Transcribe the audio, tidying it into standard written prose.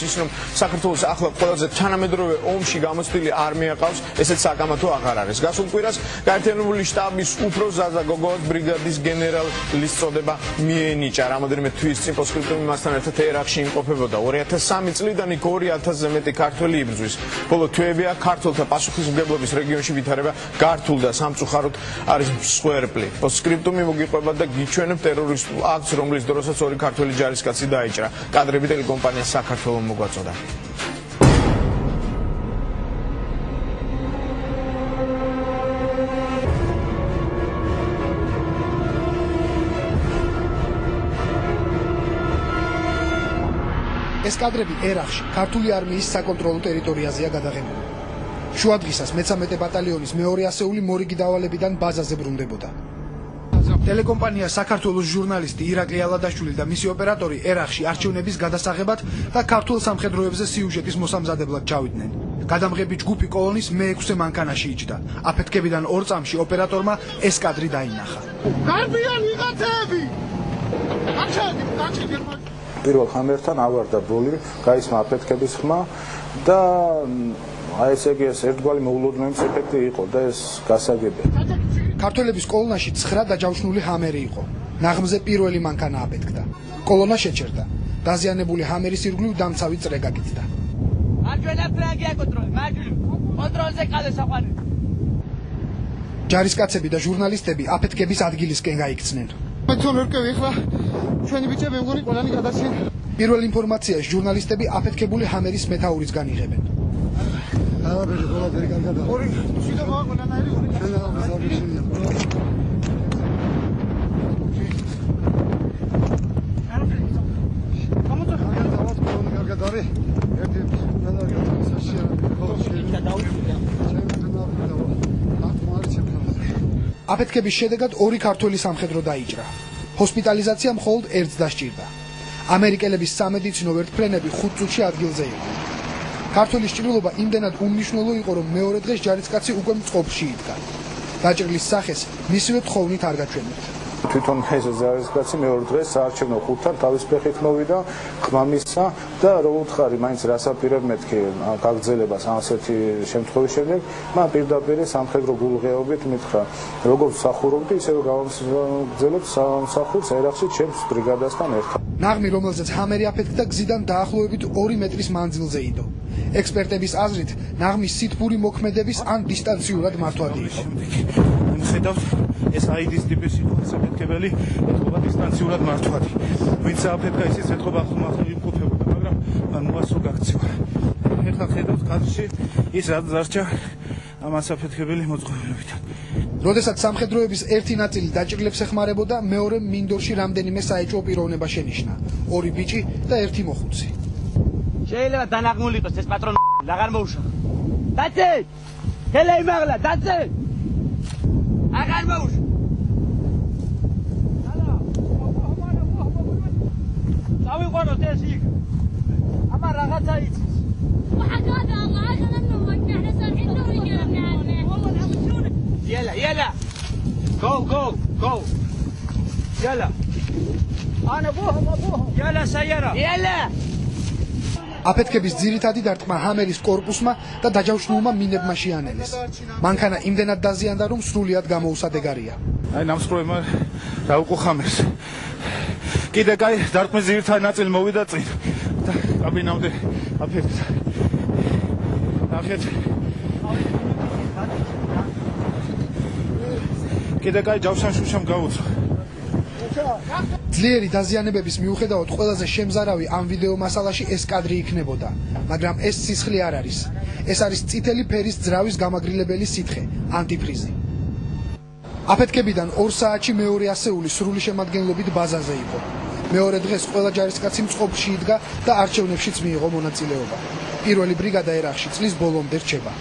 ის რომ საქართველოს ახლა ყველაზე თანამედროვე ომში გამოცდილი არმია ყავს, ესეც საკამათო აღარ არის. Გასულ კვირას გაერთიანებული შტაბის უფროს ზაზა გოგოას ბრიგადის გენერალის წოდება მიენიჭა. რამოდენიმე თვის წინ პოსტსკრიპტუმი მასთან ერთად ერაყში იმყოფებოდა. 2003 წლიდან იქ 2000-ზე მეტი ქართველი იბრძვის. ბოლო თვეებია ქართველთა პასუხისმგებლობის რეგიონში ვითარება გართულდა, სამწუხაროდ არის მსხვერპლი. პოსტსკრიპტუმი მოგიყვება და გიჩვენებ ტერორისტულ აქტს, რომლის დროსაც ორი ქართველი ჯარისკაცი დაიჭრა. კადრები ტელეკომპანია საქართველოს მოგვაწოდა. ეს კადრები ერაყში ქართული არმიის საკონტროლო ტერიტორიაზეა გადაღებული. შუადღისას მე-13 ბატალიონის მეორე ასეული მორიგი დავალებიდან ბაზაზე ბრუნდებოდა. ტელეკომპანია საქართველოს ჟურნალისტი ირაკლი ალადაშვილი და მისი ოპერატორი ერაყში არჩევნების გადასაღებად და ქართულ სამხედროებზე სიუჟეტის მოსამზადებლად ჩავიდნენ. გადამღები ჯგუფი კოლონის მე-6 მანქანაში იჯდა. აფეთქებიდან 2 წამში ოპერატორმა ეს კადრი დაინახა. გარბიან ვიღაცები! პირველ ხამერთან ავარდა ბოლი, გაისმა აფეთქების ხმა და აი ესე იგი ეს ერთგვარი მოულოდნელის ეფექტი იყო და ეს გასაგებია. ქართველების კოლონაში 9 დაჯავშნული ჰამერი იყო. ნაღმზე პირველი მანქანა აფეთქდა. კოლონა შეჩერდა. დაზიანებული ჰამერის ირგვლივ დამცავი წრე გაკეთდა. ჯარისკაცები და ჟურნალისტები აფეთქების ადგილისკენ გაიქცნენ. ჩვენი ბიჭები მგონი ყველანი გადასცენ. პირველ ინფორმაციას ჟურნალისტები აფეთქებული ჰამერის მეთაურიც განიღებენ. ყველაფერი კარგადაა. ორი შიდა ყველანაირი ორი. აფეთქების შედეგად 2 ქართველი სამხედრო დაიჭრა. ჰოსპიტალიზაცია მხოლოდ 1-ს დასჭირდა. ამერიკელების სამედიცინო ვერტმფრენები 5 წუთში ადგილზე იყვნენ. ქართველის ჭრილობა იმდენად უმნიშვნელო იყო, რომ მეორე დღეს ჯარისკაცი უკვე მწყობრში იდგა. დაჭრილის სახეს მისივე თხოვნით არ გაჩვენებთ. თვითონ ეს ჯარისკაცი მეორე დღეს საარჩევნო ხუთთან თავის ფეხით მოვიდა, ხმამისა და რო უთხარი, მაინც რასაპირებ მეთქი გაგრძელებას ასეთი შემთხვევის შემდეგ, მან პირდაპირ სამხედრო გულღეობით მითხრა, როგორც სახურობდი, ისე გავაგრძელებ სამსახურს ერაყში ჩემს ბრიგადასთან ერთად. ნაღმი, რომელზეც ჰამერი აფეთქდა, გზიდან დაახლოებით 2 მეტრის მანძილზე იდო. ექსპერტების აზრით, ნაღმის სითბური მოქმედების ან დისტანციურად მართვადი იყო. ხედავთ, ეს აიდის ტიპის იყო საფეთქებელი, ეთქობა დისტანციურად მართვადი. ვინც აფეთქა, ისიც ეთქობა ხმახან იმყოფებოდა, მაგრამ მან მოასწრო გაქცივა. ეხლა ხედავთ კადრში ის რაც დარჩა ამას აფეთქებელი მოწყობილობიდან. როდესაც სამხედროების ერთი ნაწილი დაჭრილებს ეხმარებოდა, მეორე მინდორში რამდენიმე საეჭვო პიროვნება შენიშნა. 2 ბიჭი და 1 მოხუცი. შეიძლება დანაღმული იყოს ეს პატრონი, აღარ მოუშავ. დაწე! გელე იმაღლა, დაწე! აღარ მოუშავ. დავიყვანოთ ეს იქ. ამან რაღაცა იცის. يلا go يلا انا ابوهم يلا سياره يلا აფეთქების ძირითადი დარტყმა ჰამერის კორპუსმა და დაჯავშნულმა მინებმა შეანელეს. მანქანა იმდენად დაზიანდა, რომ სრულიად გამოუსადეგარია. აი ნამსხვრევმა დაუყო ჰამერს. კიდე კაი დარტყმის ძირითადი ნაწილი მოვიდა წინ და კაბინამდე აფეთქდა. ნახეთ. კიდე კაი ჯავშან-შუშამ გაუძღა. ძლიერი დაზიანებების მიუხედავად ყველაზე შემზარავი ამ ვიდეო მასალაში ეს კადრი იქნებოდა, მაგრამ ეს სისხლი არ არის. ეს არის წითელი ფერის ძრავის გამაგრილებელი სითხე, ანტიფრიზი. აფეთქებიდან 2 საათში მეორე ასეული სრული შემადგენლობით ბაზაზე იყო. მეორე დღეს ყველა ჯარისკაცი მწყობრში იდგა და არჩევნებშიც მიიღო მონაწილეობა. პირველი ბრიგადა ერაყში წლის ბოლომდე რჩება.